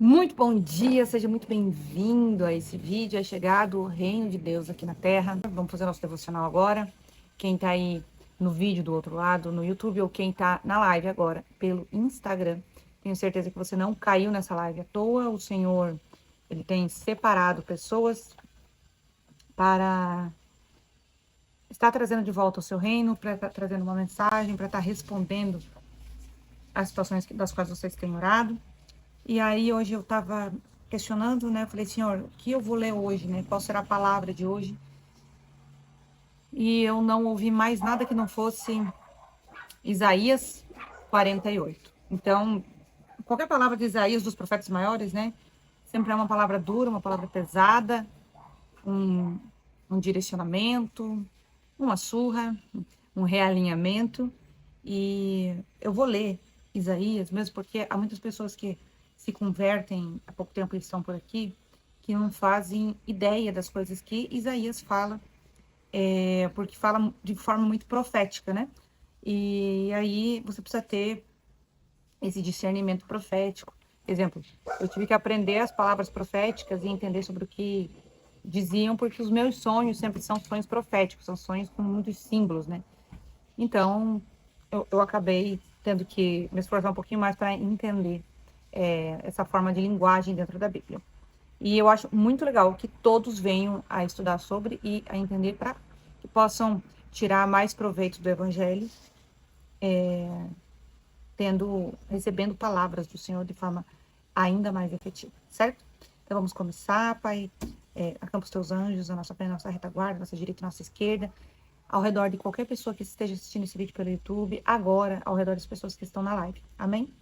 Muito bom dia, seja muito bem-vindo a esse vídeo. É chegado o reino de Deus aqui na Terra. Vamos fazer nosso devocional agora. Quem tá aí no vídeo do outro lado, no YouTube, ou quem tá na live agora pelo Instagram, tenho certeza que você não caiu nessa live à toa. O Senhor, Ele tem separado pessoas para estar trazendo de volta o seu reino, para estar trazendo uma mensagem, para estar respondendo as situações das quais vocês têm orado. E aí hoje eu estava questionando, né? Eu falei, Senhor, o que eu vou ler hoje, né? Qual será a palavra de hoje? E eu não ouvi mais nada que não fosse Isaías 48. Então, qualquer palavra de Isaías, dos profetas maiores, né? Sempre é uma palavra dura, uma palavra pesada, um, um direcionamento, uma surra, um realinhamento. E eu vou ler Isaías, mesmo porque há muitas pessoas que se convertem, há pouco tempo eles estão por aqui, que não fazem ideia das coisas que Isaías fala, porque fala de forma muito profética, né? E aí você precisa ter esse discernimento profético. Exemplo, eu tive que aprender as palavras proféticas e entender sobre o que diziam, porque os meus sonhos sempre são sonhos proféticos, são sonhos com muitos símbolos, né? Então, eu acabei tendo que me esforçar um pouquinho mais para entender essa forma de linguagem dentro da Bíblia. E eu acho muito legal que todos venham a estudar sobre e a entender para que possam tirar mais proveito do Evangelho, recebendo palavras do Senhor de forma ainda mais efetiva, certo? Então vamos começar, Pai. Acampa os teus anjos, a nossa frente, a nossa retaguarda, a nossa direita e a nossa esquerda, ao redor de qualquer pessoa que esteja assistindo esse vídeo pelo YouTube, agora, ao redor das pessoas que estão na live. Amém?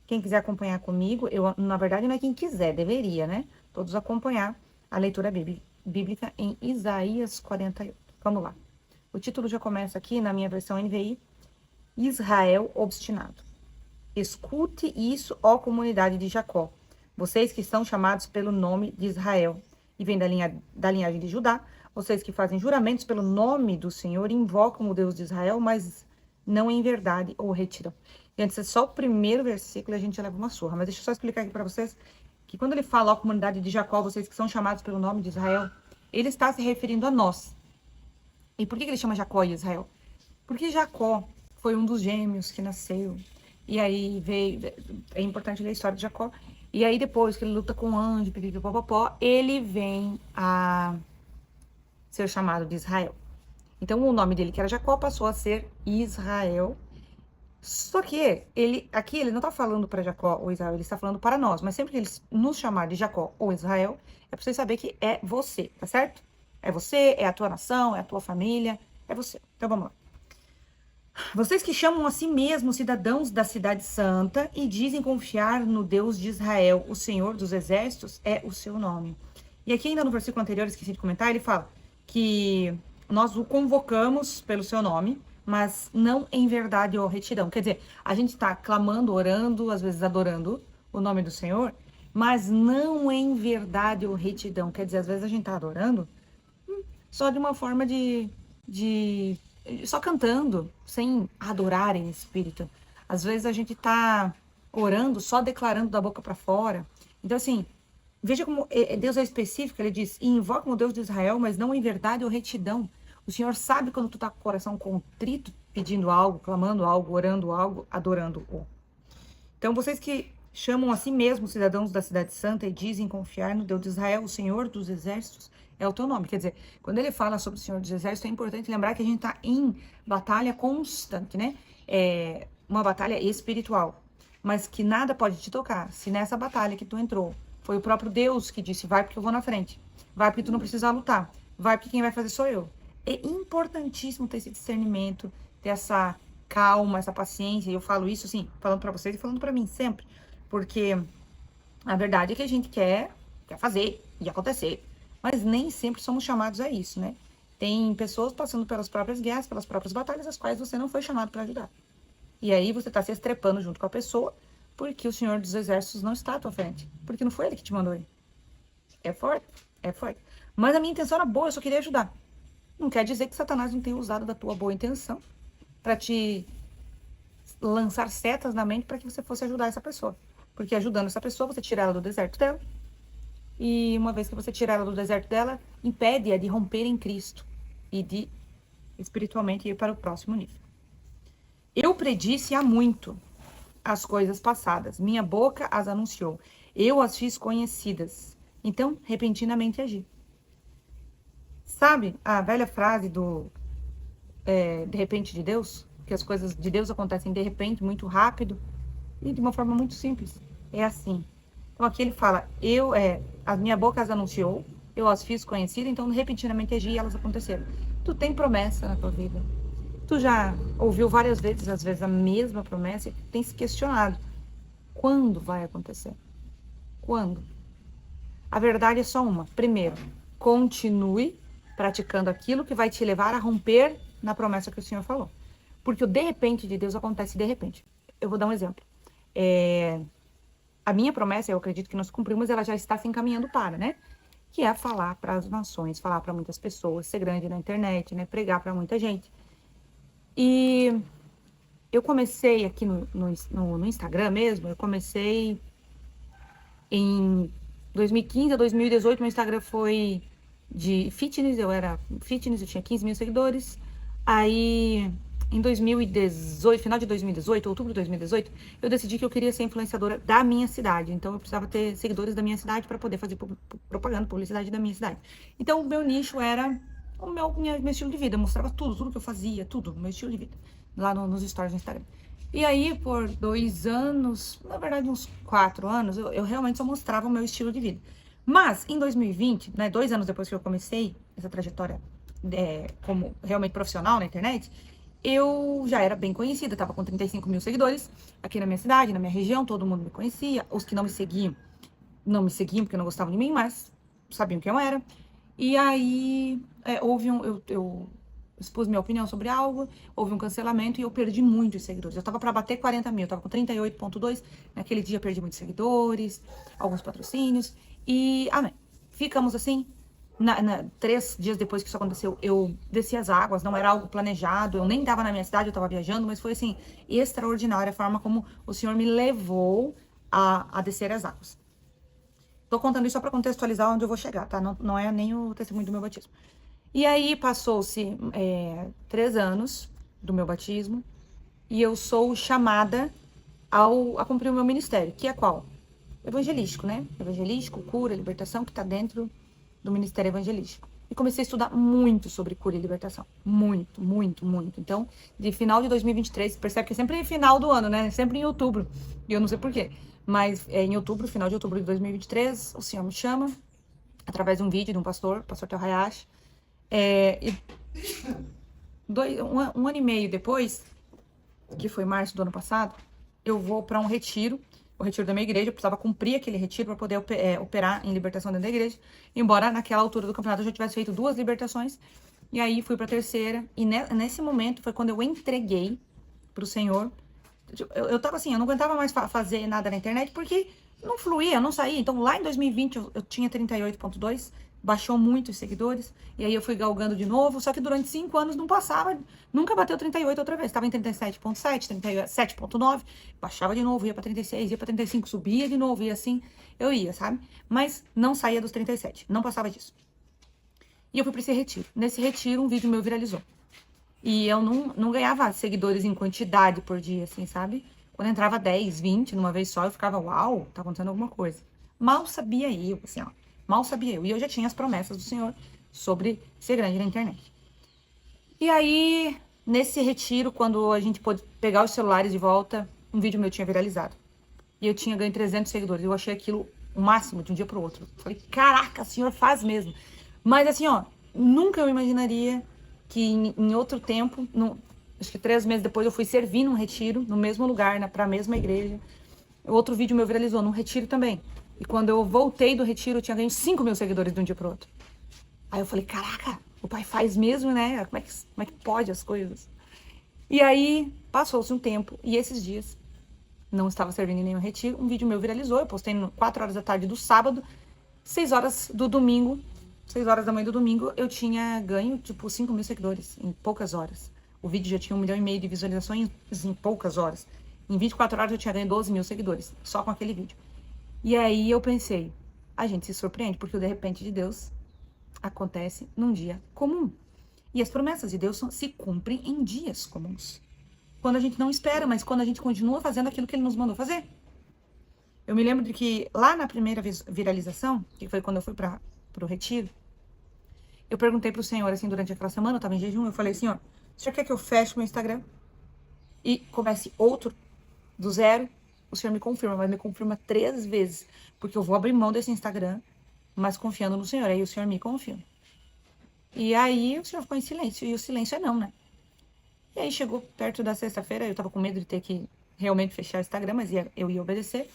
Quem quiser acompanhar comigo, na verdade, não é quem quiser, deveria, né? Todos acompanhar a leitura bíblica em Isaías 48. Vamos lá. O título já começa aqui na minha versão NVI, Israel obstinado. Escute isso, ó comunidade de Jacó, vocês que são chamados pelo nome de Israel e vêm da linhagem de Judá, vocês que fazem juramentos pelo nome do Senhor, invocam o Deus de Israel, mas não em verdade ou retiram. Gente, esse é só o primeiro versículo e a gente já leva uma surra. Mas deixa eu só explicar aqui para vocês que quando ele fala, ó comunidade de Jacó, vocês que são chamados pelo nome de Israel, ele está se referindo a nós. E por que ele chama Jacó e Israel? Porque Jacó foi um dos gêmeos que nasceu. E aí veio, é importante ler a história de Jacó. E aí depois que ele luta com o anjo, pipipipopopó, ele vem a ser chamado de Israel. Então o nome dele, que era Jacó, passou a ser Israel. Só que aqui ele não está falando para Jacó ou Israel, ele está falando para nós. Mas sempre que ele nos chamar de Jacó ou Israel, é para você saber que é você, tá certo? É você, é a tua nação, é a tua família, é você. Então vamos lá. Vocês que chamam a si mesmos cidadãos da cidade santa e dizem confiar no Deus de Israel, o Senhor dos exércitos é o seu nome. E aqui ainda no versículo anterior, esqueci de comentar, ele fala que nós o convocamos pelo seu nome, mas não em verdade ou retidão. Quer dizer, a gente está clamando, orando, às vezes adorando o nome do Senhor, mas não em verdade ou retidão. Quer dizer, às vezes a gente está adorando só de uma forma de só cantando, sem adorar em espírito. Às vezes a gente tá orando, só declarando da boca para fora. Então, assim, veja como Deus é específico, ele diz, invoca o Deus de Israel, mas não em verdade ou retidão. O Senhor sabe quando tu tá com o coração contrito, pedindo algo, clamando algo, orando algo, adorando-o. Então, vocês que chamam a si mesmos cidadãos da cidade santa e dizem confiar no Deus de Israel, o Senhor dos exércitos, é o teu nome. Quer dizer, quando ele fala sobre o Senhor dos exércitos, é importante lembrar que a gente está em batalha constante, né? É uma batalha espiritual. Mas que nada pode te tocar se nessa batalha que tu entrou foi o próprio Deus que disse, vai porque eu vou na frente. Vai porque tu não precisa lutar. Vai porque quem vai fazer sou eu. É importantíssimo ter esse discernimento, ter essa calma, essa paciência. E eu falo isso, assim, falando para vocês e falando para mim sempre. Porque a verdade é que a gente quer fazer e acontecer. Mas nem sempre somos chamados a isso, né? Tem pessoas passando pelas próprias guerras, pelas próprias batalhas, as quais você não foi chamado para ajudar. E aí você tá se estrepando junto com a pessoa, porque o Senhor dos Exércitos não está à tua frente. Porque não foi ele que te mandou ir. É forte? É forte. Mas a minha intenção era boa, eu só queria ajudar. Não quer dizer que Satanás não tenha usado da tua boa intenção para te lançar setas na mente para que você fosse ajudar essa pessoa. Porque ajudando essa pessoa, você tira ela do deserto dela. E uma vez que você tira ela do deserto dela, impede-a de romper em Cristo e de espiritualmente ir para o próximo nível. Eu predisse há muito as coisas passadas. Minha boca as anunciou. Eu as fiz conhecidas. Então, repentinamente agi. Sabe a velha frase do de repente de Deus? Que as coisas de Deus acontecem de repente, muito rápido e de uma forma muito simples. É assim. Então aqui ele fala, a minha boca as anunciou, eu as fiz conhecidas, então repentinamente agi e elas aconteceram. Tu tem promessa na tua vida. Tu já ouviu várias vezes, às vezes, a mesma promessa e tem se questionado. Quando vai acontecer? Quando? A verdade é só uma. Primeiro, continue praticando aquilo que vai te levar a romper na promessa que o Senhor falou. Porque o de repente de Deus acontece de repente. Eu vou dar um exemplo. A minha promessa, eu acredito que nós cumprimos, ela já está se encaminhando para, né? Que é falar para as nações, falar para muitas pessoas, ser grande na internet, né? Pregar para muita gente. E eu comecei aqui no Instagram mesmo, eu comecei em 2015 a 2018, meu Instagram foi de fitness, eu tinha 15 mil seguidores. Aí, em 2018, final de 2018, outubro de 2018, eu decidi que eu queria ser influenciadora da minha cidade. Então, eu precisava ter seguidores da minha cidade para poder fazer propaganda, publicidade da minha cidade. Então, o meu nicho era o meu estilo de vida. Eu mostrava tudo que eu fazia, tudo, meu estilo de vida, lá nos stories do Instagram. E aí, por 2 anos, na verdade uns 4 anos, eu realmente só mostrava o meu estilo de vida. Mas, em 2020, né, 2 anos depois que eu comecei essa trajetória como realmente profissional na internet, eu já era bem conhecida, tava com 35 mil seguidores aqui na minha cidade, na minha região, todo mundo me conhecia. Os que não me seguiam porque não gostavam de mim, mas sabiam quem eu era. E aí, houve eu expus minha opinião sobre algo, houve um cancelamento e eu perdi muitos seguidores. Eu tava para bater 40 mil, eu tava com 38,2. Naquele dia perdi muitos seguidores, alguns patrocínios. E, amém. Ficamos assim. 3 dias depois que isso aconteceu, eu desci as águas, não era algo planejado, eu nem tava na minha cidade, eu tava viajando, mas foi assim, extraordinária a forma como o Senhor me levou a descer as águas. Tô contando isso só para contextualizar onde eu vou chegar, tá? Não é nem o testemunho do meu batismo. E aí passou-se 3 anos do meu batismo e eu sou chamada a cumprir o meu ministério, que é qual? Evangelístico, né? Evangelístico, cura, libertação, que tá dentro do ministério evangelístico. E comecei a estudar muito sobre cura e libertação. Muito, muito, muito. Então, de final de 2023, percebe que é sempre final do ano, né? Sempre em outubro. E eu não sei porquê. Mas em outubro, final de outubro de 2023, o Senhor me chama, através de um vídeo de um pastor Teo Hayashi. Um ano e meio depois, que foi março do ano passado, eu vou para um retiro, o retiro da minha igreja. Eu precisava cumprir aquele retiro para poder operar em libertação dentro da igreja, embora naquela altura do campeonato eu já tivesse feito 2 libertações. E aí fui para a terceira, e nesse momento foi quando eu entreguei para o Senhor. Eu tava assim, eu não aguentava mais fazer nada na internet porque não fluía, não saía. Então lá em 2020 eu tinha 38,2, baixou muito os seguidores, e aí eu fui galgando de novo, só que durante 5 anos não passava, nunca bateu 38 outra vez, estava em 37,7, 37,9, baixava de novo, ia para 36, ia para 35, subia de novo, e assim eu ia, sabe? Mas não saía dos 37, não passava disso. E eu fui para esse retiro. Nesse retiro, um vídeo meu viralizou. E eu não ganhava seguidores em quantidade por dia, assim, sabe? Quando entrava 10, 20 numa vez só, eu ficava, uau, tá acontecendo alguma coisa. Mal sabia eu, assim, ó. Mal sabia eu. E eu já tinha as promessas do Senhor sobre ser grande na internet. E aí, nesse retiro, quando a gente pôde pegar os celulares de volta, um vídeo meu tinha viralizado. E eu tinha ganho 300 seguidores. Eu achei aquilo o máximo de um dia pro outro. Falei, caraca, o Senhor faz mesmo. Mas assim, ó, nunca eu imaginaria que em outro tempo, acho que 3 meses depois, eu fui servir num retiro, no mesmo lugar, pra mesma igreja. Outro vídeo meu viralizou, num retiro também. E quando eu voltei do retiro, eu tinha ganho 5 mil seguidores de um dia pro outro. Aí eu falei, caraca, o pai faz mesmo, né? Como é que pode as coisas? E aí, passou-se um tempo, e esses dias, não estava servindo em nenhum retiro, um vídeo meu viralizou, eu postei 4 horas da tarde do sábado, 6 horas do domingo, 6 horas da manhã do domingo, eu tinha ganho, tipo, 5 mil seguidores em poucas horas. O vídeo já tinha 1,5 milhão de visualizações em poucas horas. Em 24 horas eu tinha ganho 12 mil seguidores, só com aquele vídeo. E aí eu pensei, a gente se surpreende, porque o de repente de Deus acontece num dia comum. E as promessas de Deus se cumprem em dias comuns. Quando a gente não espera, mas quando a gente continua fazendo aquilo que Ele nos mandou fazer. Eu me lembro de que lá na primeira viralização, que foi quando eu fui para o retiro, eu perguntei pro Senhor, assim, durante aquela semana, eu tava em jejum, eu falei, Senhor, o Senhor quer que eu feche meu Instagram e comece outro do zero? O Senhor me confirma, mas me confirma 3 vezes, porque eu vou abrir mão desse Instagram, mas confiando no Senhor. Aí o Senhor me confirma. E aí o Senhor ficou em silêncio, e o silêncio é não, né? E aí chegou perto da sexta-feira, eu tava com medo de ter que realmente fechar o Instagram, mas eu ia obedecer.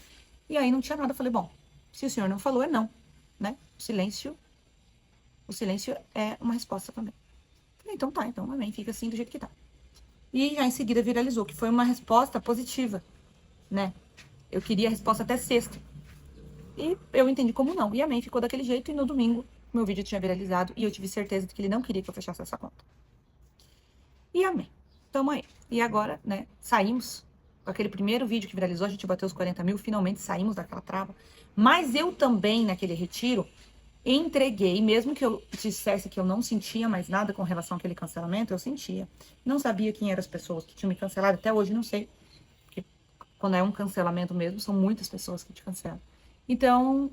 E aí não tinha nada, eu falei, bom, se o Senhor não falou, é não, né? O silêncio é uma resposta também. Falei, então tá, então amém, fica assim do jeito que tá. E já em seguida viralizou, que foi uma resposta positiva, né? Eu queria a resposta até sexta. E eu entendi como não. E amém, ficou daquele jeito. E no domingo, meu vídeo tinha viralizado. E eu tive certeza de que ele não queria que eu fechasse essa conta. E amém. Tamo aí. E agora, né, saímos. Com aquele primeiro vídeo que viralizou, a gente bateu os 40 mil. Finalmente saímos daquela trava. Mas eu também, naquele retiro, entreguei, mesmo que eu dissesse que eu não sentia mais nada com relação àquele cancelamento, eu sentia. Não sabia quem eram as pessoas que tinham me cancelado, até hoje não sei. Porque quando é um cancelamento mesmo, são muitas pessoas que te cancelam. Então,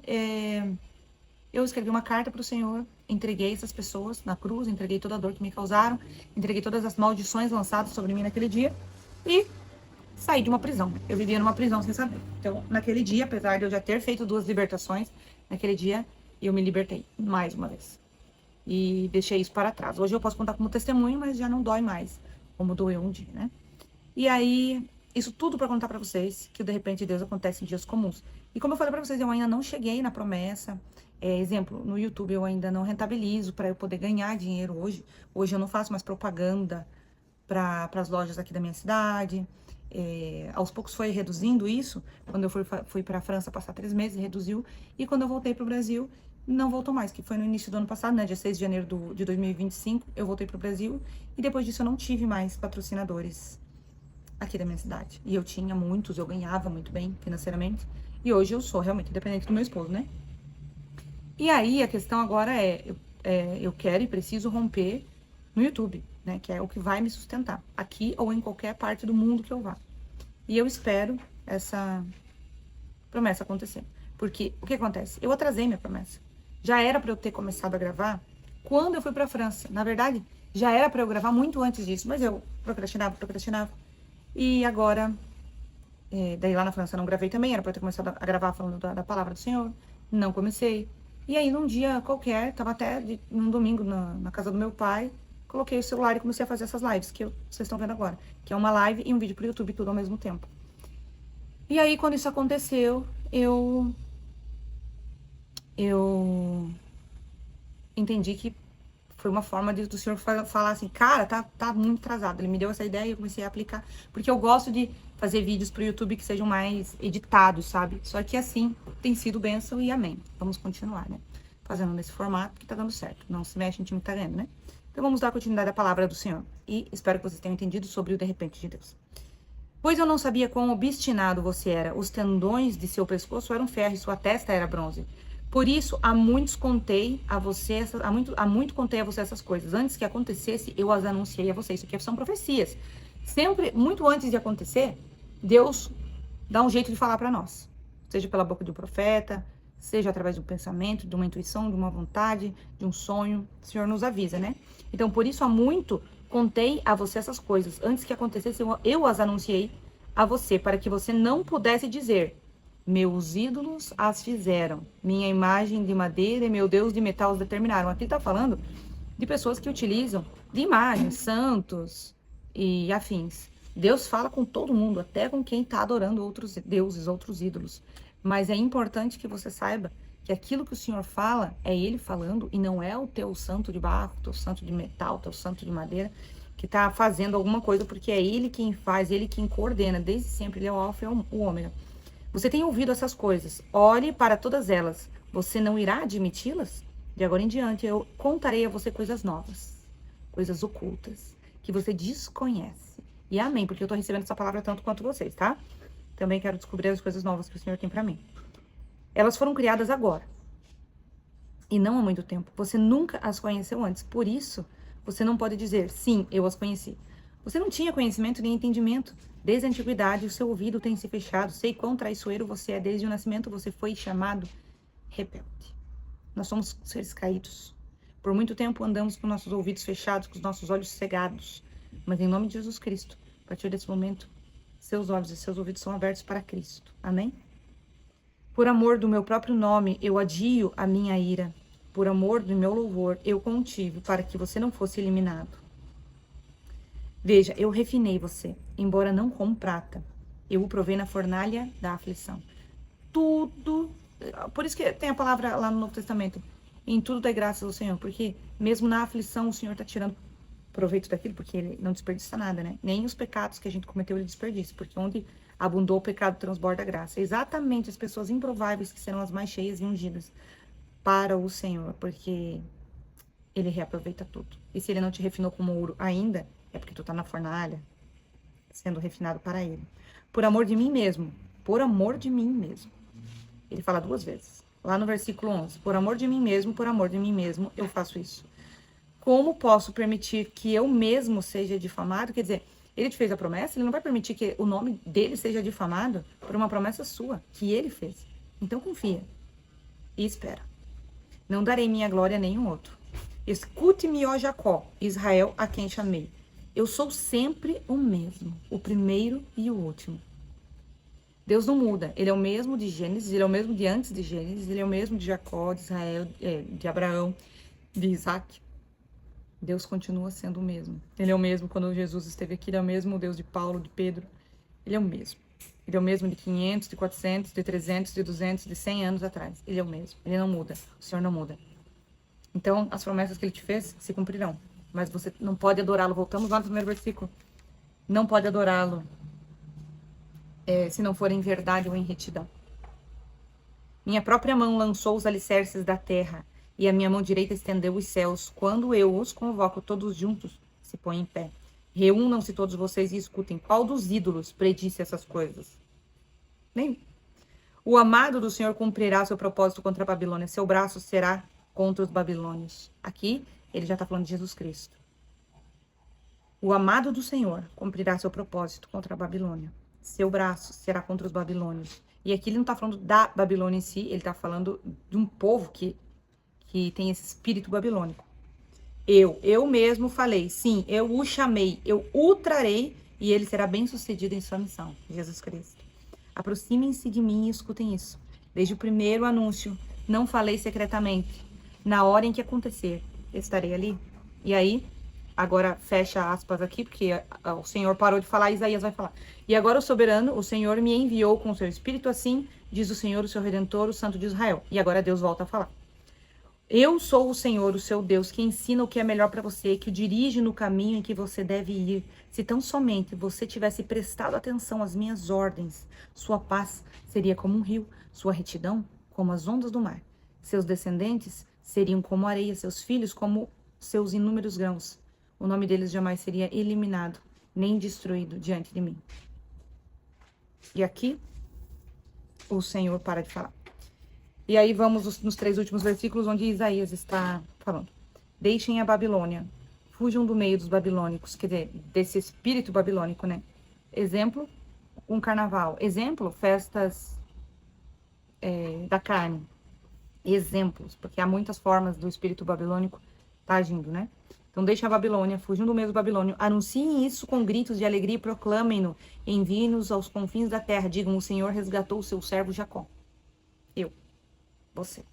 eu escrevi uma carta para o Senhor, entreguei essas pessoas na cruz, entreguei toda a dor que me causaram, entreguei todas as maldições lançadas sobre mim naquele dia e saí de uma prisão. Eu vivia numa prisão sem saber. Então, naquele dia, apesar de eu já ter feito 2 libertações, naquele dia eu me libertei mais uma vez. E deixei isso para trás. Hoje eu posso contar como testemunho, mas já não dói mais, como doeu um dia, né? E aí, isso tudo para contar para vocês que de repente Deus acontece em dias comuns. E como eu falei para vocês, eu ainda não cheguei na promessa. Exemplo, no YouTube eu ainda não rentabilizo para eu poder ganhar dinheiro hoje. Hoje eu não faço mais propaganda para as lojas aqui da minha cidade. Aos poucos foi reduzindo isso. Quando eu fui para a França passar 3 meses, reduziu. E quando eu voltei para o Brasil, não voltou mais, que foi no início do ano passado, né? Dia 6 de janeiro de 2025, eu voltei para o Brasil. E depois disso eu não tive mais patrocinadores aqui da minha cidade. E eu tinha muitos, eu ganhava muito bem financeiramente. E hoje eu sou realmente independente do meu esposo, né? E aí a questão agora eu quero e preciso romper no YouTube, né? Que é o que vai me sustentar, aqui ou em qualquer parte do mundo que eu vá. E eu espero essa promessa acontecer. Porque o que acontece? Eu atrasei minha promessa. Já era para eu ter começado a gravar quando eu fui para a França. Na verdade, já era para eu gravar muito antes disso, mas eu procrastinava. E agora, daí lá na França eu não gravei também, era pra eu ter começado a gravar falando da palavra do Senhor, não comecei. E aí num dia qualquer, tava até num domingo na casa do meu pai, coloquei o celular e comecei a fazer essas lives que vocês estão vendo agora, que é uma live e um vídeo pro YouTube, tudo ao mesmo tempo. E aí quando isso aconteceu, eu entendi que foi uma forma do Senhor falar assim, cara, tá muito atrasado. Ele me deu essa ideia e eu comecei a aplicar. Porque eu gosto de fazer vídeos pro YouTube que sejam mais editados, sabe? Só que assim, tem sido bênção e amém. Vamos continuar, né? Fazendo nesse formato que tá dando certo. Não se mexe em time que tá ganhando, né? Então vamos dar continuidade à palavra do Senhor. E espero que vocês tenham entendido sobre o de repente de Deus. Pois eu não sabia quão obstinado você era. Os tendões de seu pescoço eram ferro e sua testa era bronze. Por isso, há muito contei a você essas coisas. Antes que acontecesse, eu as anunciei a você. Isso aqui são profecias. Sempre, muito antes de acontecer, Deus dá um jeito de falar para nós. Seja pela boca de um profeta, seja através de um pensamento, de uma intuição, de uma vontade, de um sonho. O Senhor nos avisa, né? Então, por isso, há muito contei a você essas coisas. Antes que acontecesse, eu as anunciei a você, para que você não pudesse dizer: meus ídolos as fizeram, minha imagem de madeira e meu Deus de metal os determinaram. Aqui está falando de pessoas que utilizam de imagens, santos e afins. Deus fala com todo mundo, até com quem está adorando outros deuses, outros ídolos. Mas é importante que você saiba que aquilo que o Senhor fala é Ele falando e não é o teu santo de barro, teu santo de metal, teu santo de madeira que está fazendo alguma coisa, porque é Ele quem faz, Ele quem coordena. Desde sempre Ele é o alfa e o ômega. Você tem ouvido essas coisas, ore para todas elas. Você não irá admiti-las? De agora em diante, eu contarei a você coisas novas, coisas ocultas, que você desconhece. E amém, porque eu tô recebendo essa palavra tanto quanto vocês, tá? Também quero descobrir as coisas novas que o Senhor tem pra mim. Elas foram criadas agora. E não há muito tempo. Você nunca as conheceu antes. Por isso, você não pode dizer, sim, eu as conheci. Você não tinha conhecimento nem entendimento. Desde a antiguidade, o seu ouvido tem se fechado. Sei quão traiçoeiro você é. Desde o nascimento, você foi chamado rebelde. Nós somos seres caídos. Por muito tempo andamos com nossos ouvidos fechados, com os nossos olhos cegados. Mas em nome de Jesus Cristo, a partir desse momento, seus olhos e seus ouvidos são abertos para Cristo. Amém? Por amor do meu próprio nome, eu adio a minha ira. Por amor do meu louvor, eu contive para que você não fosse eliminado. Veja, eu refinei você, embora não com prata. Eu o provei na fornalha da aflição. Tudo. Por isso que tem a palavra lá no Novo Testamento. Em tudo dá graças ao Senhor. Porque mesmo na aflição o Senhor está tirando proveito daquilo, porque ele não desperdiça nada, né? Nem os pecados que a gente cometeu ele desperdiça. Porque onde abundou o pecado transborda a graça. Exatamente as pessoas improváveis que serão as mais cheias e ungidas para o Senhor. Porque ele reaproveita tudo. E se ele não te refinou como ouro ainda, é porque tu tá na fornalha, sendo refinado para ele. Por amor de mim mesmo. Por amor de mim mesmo. Ele fala 2 vezes. Lá no versículo 11. Por amor de mim mesmo, eu faço isso. Como posso permitir que eu mesmo seja difamado? Quer dizer, ele te fez a promessa, ele não vai permitir que o nome dele seja difamado por uma promessa sua, que ele fez. Então confia e espera. Não darei minha glória a nenhum outro. Escute-me, ó Jacó, Israel, a quem chamei. Eu sou sempre o mesmo, o primeiro e o último. Deus não muda. Ele é o mesmo de Gênesis, ele é o mesmo de antes de Gênesis, ele é o mesmo de Jacó, de Israel, de Abraão, de Isaac. Deus continua sendo o mesmo. Ele é o mesmo quando Jesus esteve aqui, ele é o mesmo Deus de Paulo, de Pedro. Ele é o mesmo. Ele é o mesmo de 500, de 400, de 300, de 200, de 100 anos atrás. Ele é o mesmo. Ele não muda. O Senhor não muda. Então, as promessas que ele te fez se cumprirão. Mas você não pode adorá-lo. Voltamos lá no primeiro versículo. Não pode adorá-lo se não for em verdade ou em retidão. Minha própria mão lançou os alicerces da terra, e a minha mão direita estendeu os céus. Quando eu os convoco todos juntos, se põem em pé. Reúnam-se todos vocês e escutem. Qual dos ídolos predisse essas coisas? Nenhum. O amado do Senhor cumprirá seu propósito contra a Babilônia. Seu braço será contra os babilônios. Aqui, ele já está falando de Jesus Cristo. O amado do Senhor cumprirá seu propósito contra a Babilônia. Seu braço será contra os babilônios. E aqui ele não está falando da Babilônia em si, ele está falando de um povo que tem esse espírito babilônico. Eu mesmo falei, sim, eu o chamei, eu o trarei e ele será bem sucedido em sua missão. Jesus Cristo. Aproximem-se de mim e escutem isso. Desde o primeiro anúncio, não falei secretamente. Na hora em que acontecer, estarei ali. E aí, agora fecha aspas aqui, porque o Senhor parou de falar, Isaías vai falar. E agora o soberano, o Senhor me enviou com o seu espírito, assim diz o Senhor, o seu Redentor, o Santo de Israel. E agora Deus volta a falar. Eu sou o Senhor, o seu Deus, que ensina o que é melhor para você, que o dirige no caminho em que você deve ir. Se tão somente você tivesse prestado atenção às minhas ordens, sua paz seria como um rio, sua retidão como as ondas do mar. Seus descendentes seriam como areia, seus filhos como seus inúmeros grãos. O nome deles jamais seria eliminado, nem destruído diante de mim. E aqui, o Senhor para de falar. E aí vamos nos 3 últimos versículos, onde Isaías está falando. Deixem a Babilônia, fujam do meio dos babilônicos, quer dizer, desse espírito babilônico, né? Exemplo, um carnaval. Exemplo, festas da carne. Exemplos, porque há muitas formas do espírito babilônico tá agindo, né? Então deixem a Babilônia, fujam do meio do babilônio, anunciem isso com gritos de alegria e proclamem-no, enviem-nos aos confins da terra, digam, o Senhor resgatou o seu servo Jacó. Você.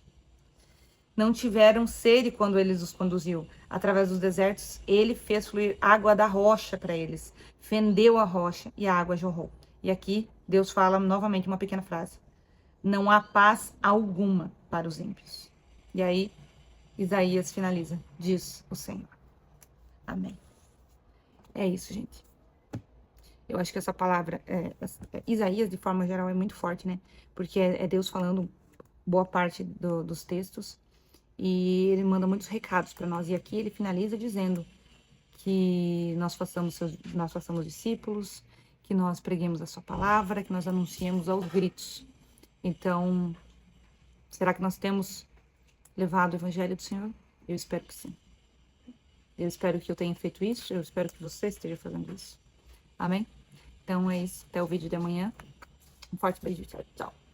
Não tiveram sede quando ele os conduziu. Através dos desertos, ele fez fluir água da rocha para eles. Fendeu a rocha e a água jorrou. E aqui, Deus fala novamente uma pequena frase. Não há paz alguma para os ímpios. E aí, Isaías finaliza. Diz o Senhor. Amém. É isso, gente. Eu acho que essa palavra, Isaías, de forma geral, é muito forte, né? Porque é Deus falando boa parte dos textos, e ele manda muitos recados para nós. E aqui ele finaliza dizendo que nós façamos discípulos, que nós preguemos a sua palavra, que nós anunciemos aos gritos. Então, será que nós temos levado o evangelho do Senhor? Eu espero que sim. Eu espero que eu tenha feito isso, eu espero que você esteja fazendo isso. Amém? Então é isso, até o vídeo de amanhã. Um forte beijo, tchau, tchau.